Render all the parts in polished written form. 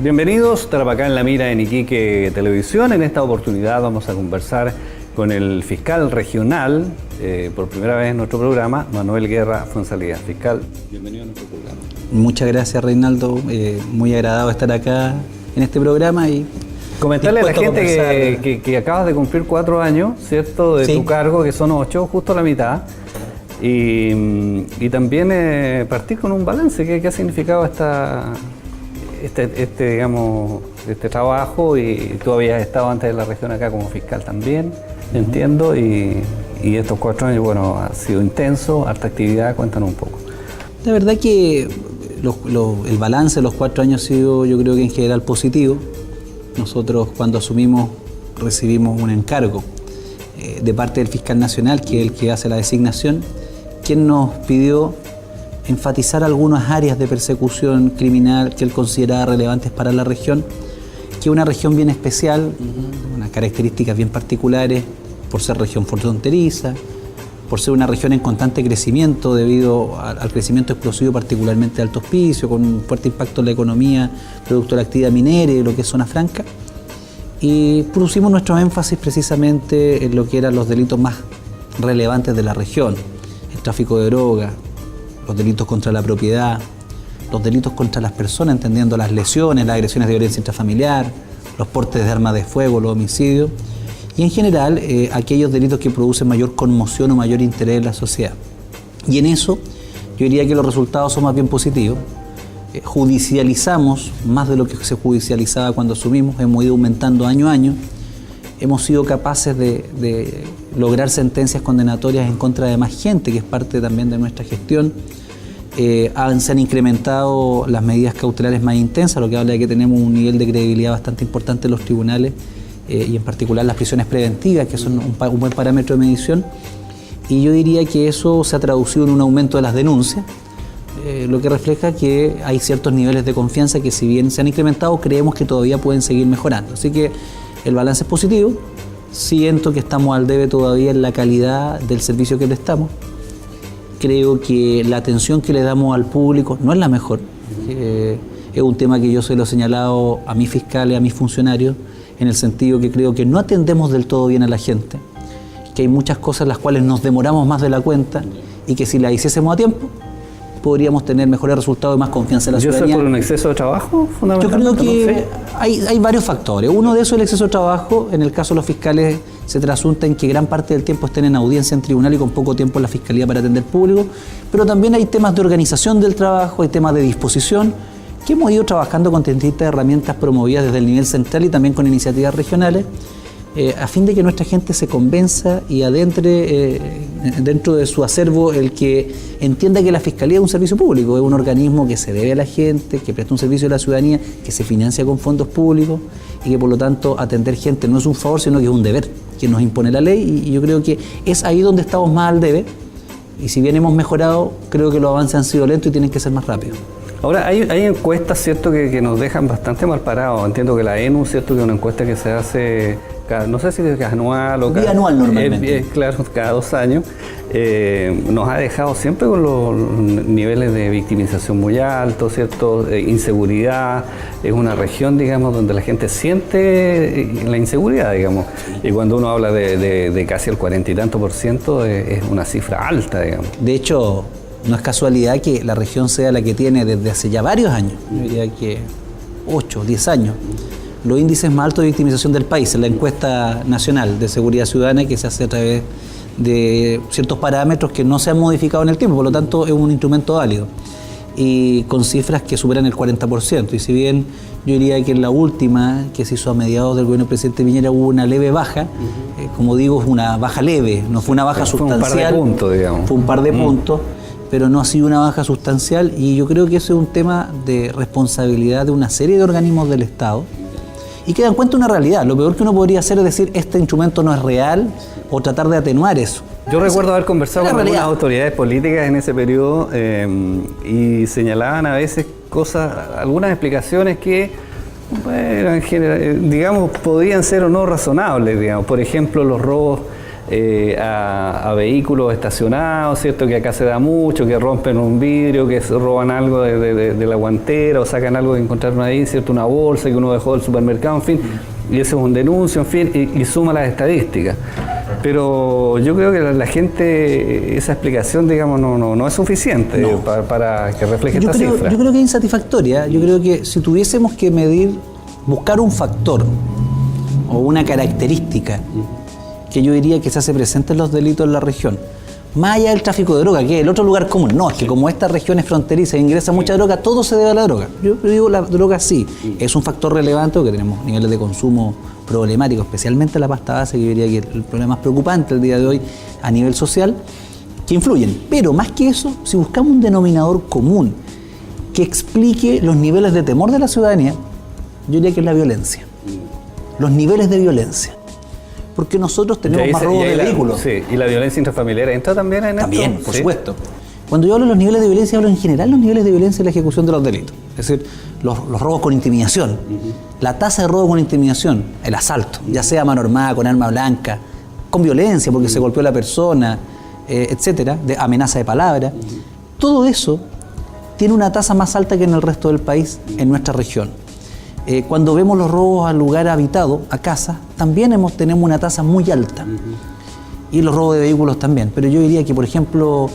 Bienvenidos, Tarapacá en la Mira en Iquique Televisión. En esta oportunidad vamos a conversar con el fiscal regional, por primera vez en nuestro programa, Manuel Guerra Fuenzalía. Fiscal, bienvenido a nuestro programa. Muchas gracias, Reinaldo. Muy agradado estar acá en este programa y comentarle a la gente que acabas de cumplir 4 años, ¿cierto?, de tu cargo, que son 8, justo la mitad. Y también partir con un balance. ¿Qué ha significado este trabajo? Y tú habías estado antes de la región acá como fiscal también, entiendo, y estos 4 años, bueno, ha sido intenso, harta actividad. Cuéntanos un poco. La verdad que el balance de los 4 años ha sido, yo creo que en general positivo. Nosotros, cuando asumimos, recibimos un encargo de parte del fiscal nacional, que es el que hace la designación, quien nos pidió enfatizar algunas áreas de persecución criminal que él consideraba relevantes para la región, que es una región bien especial, unas características bien particulares, por ser región fronteriza, por ser una región en constante crecimiento debido al crecimiento explosivo, particularmente de Alto Hospicio, con un fuerte impacto en la economía, producto de la actividad minera y lo que es zona franca. Y pusimos nuestro énfasis precisamente en lo que eran los delitos más relevantes de la región: el tráfico de drogas, los delitos contra la propiedad, los delitos contra las personas, entendiendo las lesiones, las agresiones de violencia intrafamiliar, los portes de armas de fuego, los homicidios, y en general aquellos delitos que producen mayor conmoción o mayor interés en la sociedad. Y en eso yo diría que los resultados son más bien positivos. Judicializamos más de lo que se judicializaba cuando asumimos, hemos ido aumentando año a año, hemos sido capaces de lograr sentencias condenatorias en contra de más gente, que es parte también de nuestra gestión. Se han incrementado las medidas cautelares más intensas, lo que habla de que tenemos un nivel de credibilidad bastante importante en los tribunales, y en particular las prisiones preventivas, que son un buen parámetro de medición. Y yo diría que eso se ha traducido en un aumento de las denuncias, lo que refleja que hay ciertos niveles de confianza que, si bien se han incrementado, creemos que todavía pueden seguir mejorando. Así que el balance es positivo. Siento que estamos al debe todavía en la calidad del servicio que prestamos. Creo que la atención que le damos al público no es la mejor. Es un tema que yo se lo he señalado a mis fiscales, a mis funcionarios, en el sentido que creo que no atendemos del todo bien a la gente, que hay muchas cosas en las cuales nos demoramos más de la cuenta y que si las hiciésemos a tiempo podríamos tener mejores resultados y más confianza en la ciudadanía. ¿Yo sé por un exceso de trabajo, fundamentalmente? Yo creo que hay varios factores. Uno de esos es el exceso de trabajo. En el caso de los fiscales se trasunta en que gran parte del tiempo estén en audiencia en tribunal y con poco tiempo en la fiscalía para atender público, pero también hay temas de organización del trabajo, hay temas de disposición, que hemos ido trabajando con distintas herramientas promovidas desde el nivel central y también con iniciativas regionales, a fin de que nuestra gente se convenza y adentre dentro de su acervo el que entienda que la Fiscalía es un servicio público, es un organismo que se debe a la gente, que presta un servicio a la ciudadanía, que se financia con fondos públicos y que por lo tanto atender gente no es un favor, sino que es un deber que nos impone la ley, y yo creo que es ahí donde estamos más al debe, y si bien hemos mejorado, creo que los avances han sido lentos y tienen que ser más rápidos. Ahora, hay encuestas, ¿cierto?, que nos dejan bastante mal parados. Entiendo que la ENU, ¿cierto?, que es una encuesta que se hace, no sé si es anual o anual normalmente. Claro, cada 2 años. Nos ha dejado siempre con los niveles de victimización muy altos, ¿cierto?, inseguridad. Es una región, digamos, donde la gente siente la inseguridad, digamos. Y cuando uno habla de casi el 40 y tanto %, es una cifra alta, digamos. De hecho, no es casualidad que la región sea la que tiene desde hace ya varios años, yo diría que 8 o 10 años, los índices más altos de victimización del país, en la encuesta nacional de seguridad ciudadana, que se hace a través de ciertos parámetros que no se han modificado en el tiempo, por lo tanto es un instrumento válido, y con cifras que superan el 40%. Y si bien yo diría que en la última, que se hizo a mediados del gobierno del presidente Piñera, hubo una leve baja, como digo, es una baja leve, no fue una baja sustancial. Fue un par de puntos, digamos. Fue un par de puntos, pero no ha sido una baja sustancial, y yo creo que eso es un tema de responsabilidad de una serie de organismos del Estado y que dan cuenta de una realidad. Lo peor que uno podría hacer es decir, este instrumento no es real, o tratar de atenuar eso. Yo recuerdo haber conversado con algunas autoridades políticas en ese periodo y señalaban a veces cosas, algunas explicaciones que, bueno, en general, digamos, podían ser o no razonables, digamos. Por ejemplo, los robos a vehículos estacionados, ¿cierto? Que acá se da mucho, que rompen un vidrio, que se roban algo de la guantera o sacan algo que encontraron ahí, ¿cierto? Una bolsa que uno dejó del supermercado, en fin, y eso es un denuncio, en fin, y suma las estadísticas. Pero yo creo que la gente, esa explicación, digamos, no es suficiente para que refleje esta cifra. Yo creo que es insatisfactoria. Yo creo que si tuviésemos que medir, buscar un factor o una característica que yo diría que se hace presente en los delitos en la región, más allá del tráfico de droga, que es el otro lugar común. No, es que como esta región es fronteriza e ingresa mucha droga, todo se debe a la droga. Yo digo, la droga sí, es un factor relevante porque tenemos niveles de consumo problemáticos, especialmente la pasta base, que yo diría que el problema más preocupante el día de hoy a nivel social, que influyen. Pero más que eso, si buscamos un denominador común que explique los niveles de temor de la ciudadanía, yo diría que es la violencia. Los niveles de violencia. Porque nosotros tenemos más robos de vehículos. Sí, y la violencia intrafamiliar entra también en esto. También, por supuesto. Cuando yo hablo de los niveles de violencia, hablo en general los niveles de violencia en la ejecución de los delitos. Es decir, los robos con intimidación, la tasa de robo con intimidación, el asalto, ya sea a mano armada, con arma blanca, con violencia porque se golpeó a la persona, etcétera, de amenaza de palabra. Todo eso tiene una tasa más alta que en el resto del país, en nuestra región. Cuando vemos los robos al lugar habitado, a casa, también tenemos una tasa muy alta. Y los robos de vehículos también. Pero yo diría que, por ejemplo,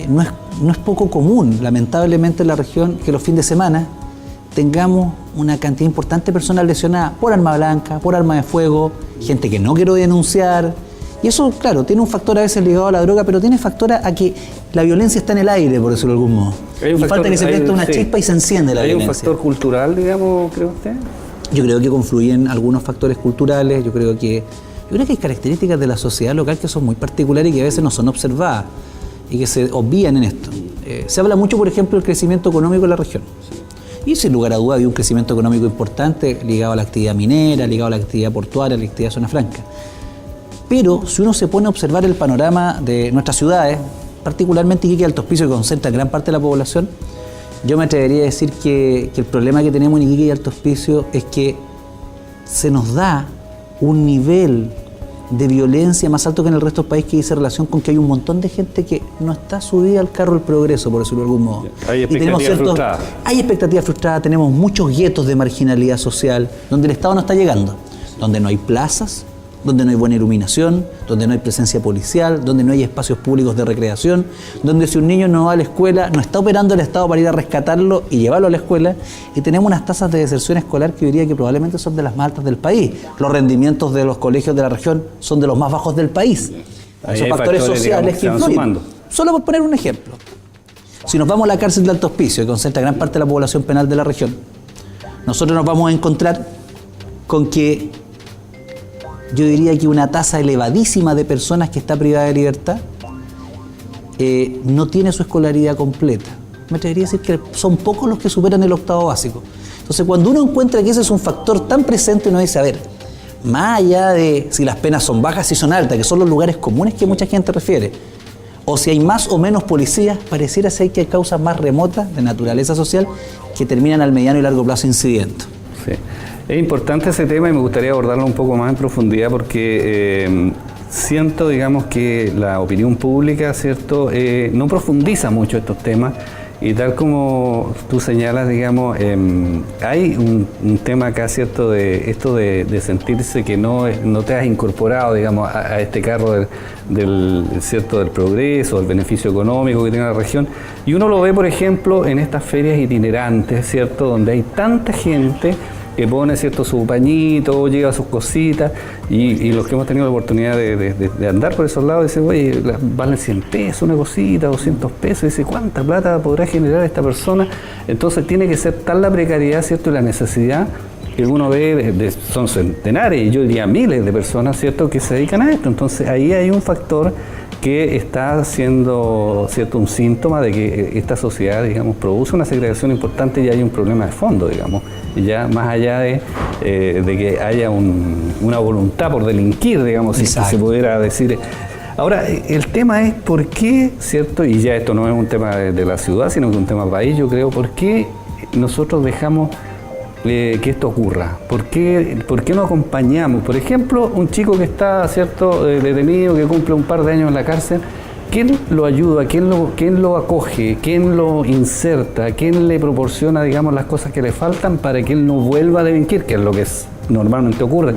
no es poco común, lamentablemente en la región, que los fines de semana tengamos una cantidad importante de personas lesionadas por arma blanca, por arma de fuego, gente que no quiero denunciar. Y eso, claro, tiene un factor a veces ligado a la droga, pero tiene factor a que la violencia está en el aire, por decirlo de algún modo. Y falta que se preste una chispa y se enciende la violencia. ¿Hay un factor cultural, digamos, cree usted? Yo creo que confluyen algunos factores culturales, yo creo que hay características de la sociedad local que son muy particulares y que a veces no son observadas y que se obvían en esto. Se habla mucho, por ejemplo, del crecimiento económico en la región. Y sin lugar a duda había un crecimiento económico importante ligado a la actividad minera, ligado a la actividad portuaria, a la actividad zona franca. Pero si uno se pone a observar el panorama de nuestras ciudades, particularmente Iquique y Alto Hospicio, que concentran gran parte de la población, yo me atrevería a decir que el problema que tenemos en Iquique y Alto Hospicio es que se nos da un nivel de violencia más alto que en el resto del país, que dice relación con que hay un montón de gente que no está subida al carro del progreso, por decirlo de algún modo. Hay expectativas frustradas. Hay expectativas frustradas, tenemos muchos guetos de marginalidad social, donde el Estado no está llegando, donde no hay plazas, donde no hay buena iluminación, donde no hay presencia policial, donde no hay espacios públicos de recreación, donde si un niño no va a la escuela, no está operando el Estado para ir a rescatarlo y llevarlo a la escuela, y tenemos unas tasas de deserción escolar que yo diría que probablemente son de las más altas del país. Los rendimientos de los colegios de la región son de los más bajos del país. Esos factores sociales que influyen. Solo por poner un ejemplo. Si nos vamos a la cárcel de Alto Hospicio, que concentra gran parte de la población penal de la región, nosotros nos vamos a encontrar con que yo diría que una tasa elevadísima de personas que está privada de libertad no tiene su escolaridad completa. Me atrevería a decir que son pocos los que superan el octavo básico. Entonces, cuando uno encuentra que ese es un factor tan presente, uno dice, a ver, más allá de si las penas son bajas y son altas, que son los lugares comunes que mucha gente refiere, o si hay más o menos policías, pareciera ser que hay causas más remotas de naturaleza social que terminan al mediano y largo plazo incidiendo. Sí. Es importante ese tema y me gustaría abordarlo un poco más en profundidad porque siento, digamos, que la opinión pública, ¿cierto?, no profundiza mucho estos temas y tal como tú señalas, digamos, hay un tema acá, ¿cierto?, de esto de sentirse que no te has incorporado, digamos, a este carro del progreso, del beneficio económico que tiene la región. Y uno lo ve, por ejemplo, en estas ferias itinerantes, ¿cierto?, donde hay tanta gente que pone, ¿cierto?, su pañito, lleva sus cositas, y los que hemos tenido la oportunidad de andar por esos lados, dicen, oye, valen 100 pesos una cosita, 200 pesos, dice, ¿cuánta plata podrá generar esta persona? Entonces tiene que ser tal la precariedad, ¿cierto?, y la necesidad que uno ve, son centenares, y yo diría miles de personas, ¿cierto?, que se dedican a esto. Entonces ahí hay un factor que está siendo, ¿cierto?, un síntoma de que esta sociedad, digamos, produce una segregación importante y hay un problema de fondo, digamos, ya más allá de que haya una voluntad por delinquir, digamos, si se pudiera decir. Ahora, el tema es por qué, ¿cierto?, y ya esto no es un tema de la ciudad, sino que es un tema país, yo creo, por qué nosotros dejamos que esto ocurra? ¿Por qué no acompañamos? Por ejemplo, un chico que está, ¿cierto?, detenido, que cumple un par de años en la cárcel, ¿quién lo ayuda? ¿Quién lo acoge? ¿Quién lo inserta? ¿Quién le proporciona, digamos, las cosas que le faltan para que él no vuelva a delinquir? Que es lo que normalmente ocurre.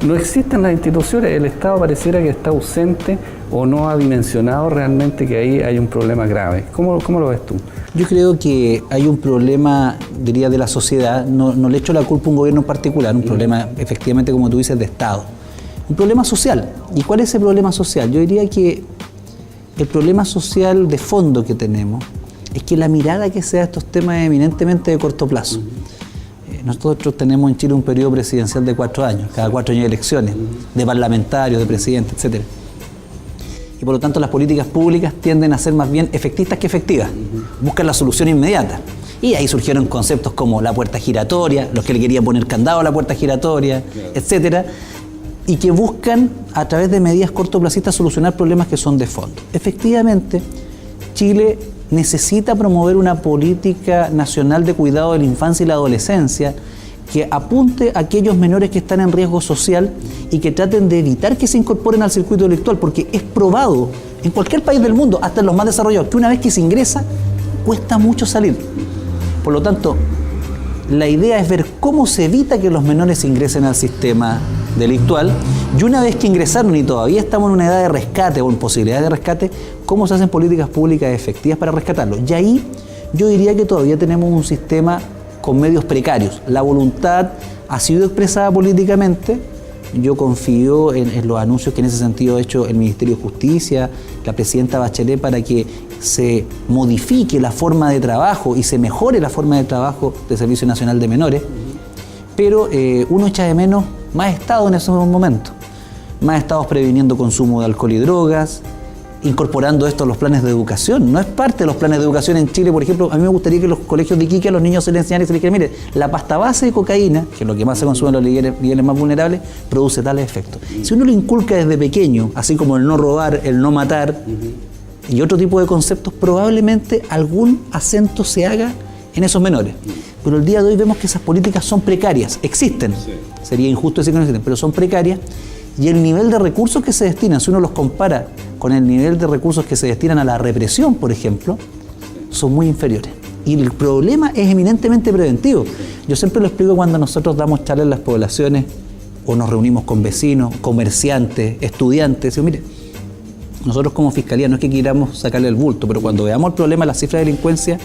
No existen las instituciones, el Estado pareciera que está ausente o no ha dimensionado realmente que ahí hay un problema grave. ¿Cómo lo ves tú? Yo creo que hay un problema, diría, de la sociedad. No le echo la culpa a un gobierno en particular, un problema, efectivamente, como tú dices, de Estado. Un problema social. ¿Y cuál es ese problema social? Yo diría que el problema social de fondo que tenemos es que la mirada que se da a estos temas es eminentemente de corto plazo. Nosotros tenemos en Chile un periodo presidencial de 4 años, cada 4 años de elecciones, de parlamentarios, de presidentes, etc. Y por lo tanto las políticas públicas tienden a ser más bien efectistas que efectivas, buscan la solución inmediata. Y ahí surgieron conceptos como la puerta giratoria, los que le querían poner candado a la puerta giratoria, etc. Y que buscan a través de medidas cortoplacistas solucionar problemas que son de fondo. Efectivamente, Chile necesita promover una política nacional de cuidado de la infancia y la adolescencia que apunte a aquellos menores que están en riesgo social y que traten de evitar que se incorporen al circuito delictual, porque es probado en cualquier país del mundo, hasta en los más desarrollados, que una vez que se ingresa, cuesta mucho salir. Por lo tanto, la idea es ver cómo se evita que los menores ingresen al sistema delictual, y una vez que ingresaron y todavía estamos en una edad de rescate o en posibilidad de rescate, cómo se hacen políticas públicas efectivas para rescatarlos. Y ahí yo diría que todavía tenemos un sistema con medios precarios. La voluntad ha sido expresada políticamente. Yo confío en los anuncios que en ese sentido ha hecho el Ministerio de Justicia, la presidenta Bachelet, para que se modifique la forma de trabajo y se mejore la forma de trabajo del Servicio Nacional de Menores. Pero uno echa de menos más Estado en esos momentos. Más Estados previniendo consumo de alcohol y drogas, incorporando esto a los planes de educación. No es parte de los planes de educación en Chile. Por ejemplo, a mí me gustaría que en los colegios de Iquique a los niños se les enseñara y se les dijera, mire, la pasta base de cocaína, que es lo que más se consume en los niveles más vulnerables, produce tales efectos. Si uno lo inculca desde pequeño, así como el no robar, el no matar, y otro tipo de conceptos, probablemente algún acento se haga en esos menores. Pero el día de hoy vemos que esas políticas son precarias, existen. Sí. Sería injusto decir que no existen, pero son precarias. Y el nivel de recursos que se destinan, si uno los compara con el nivel de recursos que se destinan a la represión, por ejemplo, son muy inferiores. Y el problema es eminentemente preventivo. Yo siempre lo explico cuando nosotros damos charlas en las poblaciones o nos reunimos con vecinos, comerciantes, estudiantes. Digo, mire, nosotros como Fiscalía no es que queramos sacarle el bulto, pero cuando veamos el problema, la cifra de delincuencia,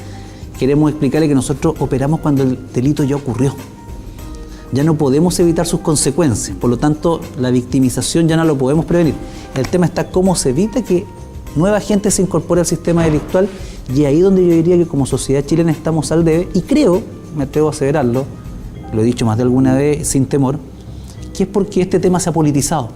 queremos explicarle que nosotros operamos cuando el delito ya ocurrió. Ya no podemos evitar sus consecuencias, por lo tanto la victimización ya no lo podemos prevenir. El tema está cómo se evita que nueva gente se incorpore al sistema delictual, y ahí donde yo diría que como sociedad chilena estamos al debe, y creo, me atrevo a aseverarlo, lo he dicho más de alguna vez sin temor, que es porque este tema se ha politizado.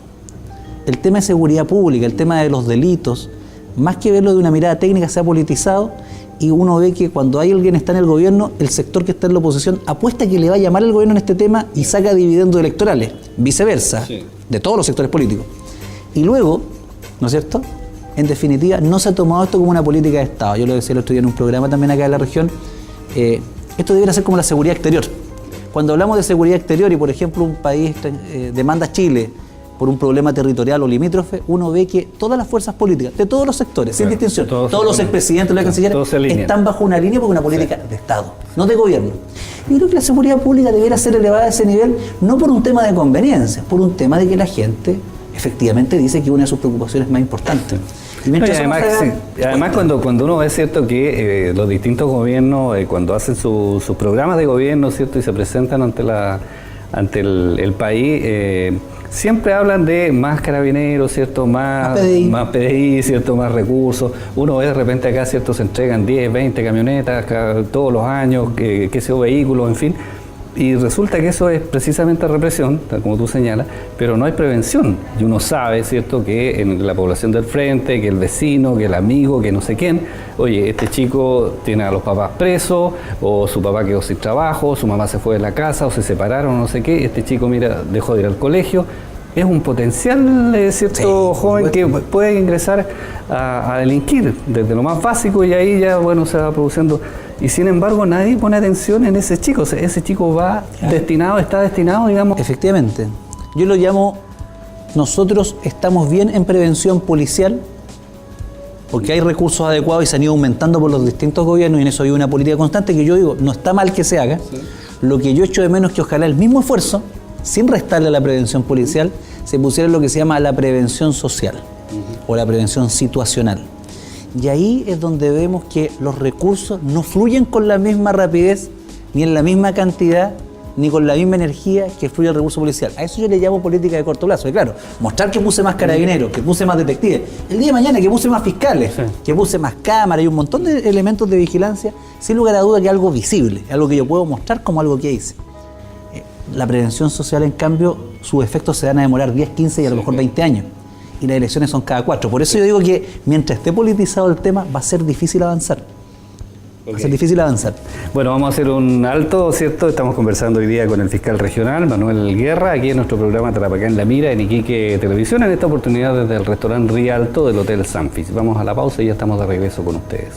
El tema de seguridad pública, el tema de los delitos, más que verlo de una mirada técnica, se ha politizado. Y uno ve que cuando hay alguien que está en el gobierno, el sector que está en la oposición apuesta que le va a llamar al gobierno en este tema y saca dividendos electorales, viceversa, sí, de todos los sectores políticos. Y luego, ¿no es cierto?, en definitiva, no se ha tomado esto como una política de Estado. Yo lo decía el otro día en un programa también acá en la región, esto debería ser como la seguridad exterior. Cuando hablamos de seguridad exterior y, por ejemplo, un país demanda a Chile por un problema territorial o limítrofe, uno ve que todas las fuerzas políticas, de todos los sectores, sin distinción, todos los expresidentes, los cancilleres, están bajo una línea porque una política de Estado, no de gobierno. Yo creo que la seguridad pública debería ser elevada a ese nivel, no por un tema de conveniencia, por un tema de que la gente efectivamente dice que una de sus preocupaciones más importantes. Y además cuando uno ve, cierto, que los distintos gobiernos, cuando hacen sus programas de gobierno, cierto, y se presentan ante el país, siempre hablan de más carabineros, ¿cierto? Más PDI, ¿cierto? Más recursos. Uno ve de repente acá, ¿cierto? Se entregan 10, 20 camionetas todos los años, que sea vehículos, en fin. Y resulta que eso es precisamente represión, como tú señalas, pero no hay prevención. Y uno sabe, ¿cierto?, que en la población del frente, que el vecino, que el amigo, que no sé quién, oye, este chico tiene a los papás presos, o su papá quedó sin trabajo, su mamá se fue de la casa, o se separaron, no sé qué, este chico, mira, dejó de ir al colegio. Es un potencial, ¿cierto?, sí, joven que puede ingresar a delinquir desde lo más básico, y ahí ya, bueno, se va produciendo y sin embargo nadie pone atención en ese chico. O sea, ese chico va está destinado, digamos. Efectivamente. Yo lo llamo, nosotros estamos bien en prevención policial, porque hay recursos adecuados y se han ido aumentando por los distintos gobiernos, y en eso hay una política constante que yo digo, no está mal que se haga. Sí. Lo que yo echo de menos es que ojalá el mismo esfuerzo, sin restarle a la prevención policial, se pusiera en lo que se llama la prevención social o la prevención situacional. Y ahí es donde vemos que los recursos no fluyen con la misma rapidez, ni en la misma cantidad, ni con la misma energía que fluye el recurso policial. A eso yo le llamo política de corto plazo. Y claro, mostrar que puse más carabineros, que puse más detectives, el día de mañana que puse más fiscales, que puse más cámaras y un montón de elementos de vigilancia, sin lugar a duda que es algo visible, algo que yo puedo mostrar como algo que hice. La prevención social, en cambio, sus efectos se van a demorar 10, 15 y a lo mejor 20 años. Y las elecciones son cada 4. Por eso yo digo que mientras esté politizado el tema, va a ser difícil avanzar. Va a ser difícil avanzar. Bueno, vamos a hacer un alto, ¿cierto? Estamos conversando hoy día con el fiscal regional, Manuel Guerra, aquí en nuestro programa Tarapacá en la Mira, en Iquique Televisión, en esta oportunidad desde el restaurante Rialto del Hotel Sanfis. Vamos a la pausa y ya estamos de regreso con ustedes.